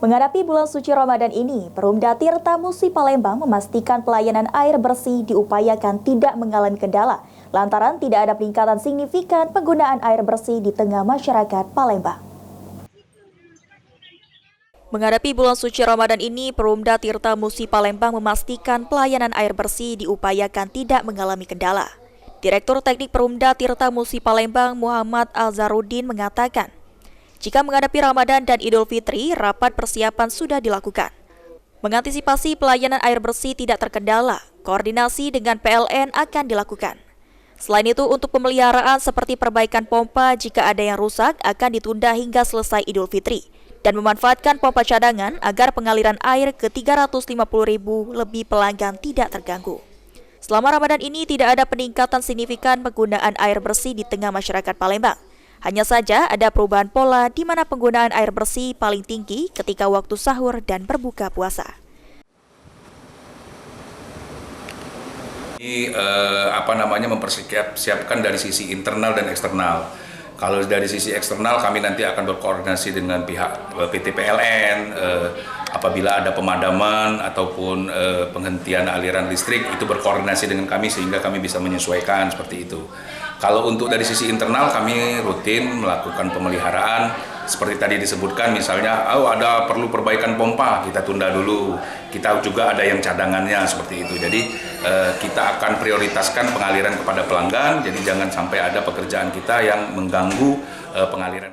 Menghadapi bulan suci Ramadan ini, Perumda Tirta Musi Palembang memastikan pelayanan air bersih diupayakan tidak mengalami kendala, lantaran tidak ada peningkatan signifikan penggunaan air bersih di tengah masyarakat Palembang. Menghadapi bulan suci Ramadan ini, Perumda Tirta Musi Palembang memastikan pelayanan air bersih diupayakan tidak mengalami kendala. Direktur Teknik Perumda Tirta Musi Palembang Muhammad Alzarudin mengatakan, jika menghadapi Ramadan dan Idul Fitri, rapat persiapan sudah dilakukan. Mengantisipasi pelayanan air bersih tidak terkendala, koordinasi dengan PLN akan dilakukan. Selain itu, untuk pemeliharaan seperti perbaikan pompa jika ada yang rusak akan ditunda hingga selesai Idul Fitri, dan memanfaatkan pompa cadangan agar pengaliran air ke 350.000 lebih pelanggan tidak terganggu. Selama Ramadan ini tidak ada peningkatan signifikan penggunaan air bersih di tengah masyarakat Palembang. Hanya saja ada perubahan pola di mana penggunaan air bersih paling tinggi ketika waktu sahur dan berbuka puasa. Ini mempersiapkan dari sisi internal dan eksternal. Kalau dari sisi eksternal kami nanti akan berkoordinasi dengan pihak PT PLN apabila ada pemadaman ataupun penghentian aliran listrik, itu berkoordinasi dengan kami sehingga kami bisa menyesuaikan seperti itu. Kalau untuk dari sisi internal kami rutin melakukan pemeliharaan seperti tadi disebutkan, misalnya ada perlu perbaikan pompa, kita tunda dulu. Kita juga ada yang cadangannya seperti itu. Jadi kita akan prioritaskan pengaliran kepada pelanggan, jadi jangan sampai ada pekerjaan kita yang mengganggu pengaliran.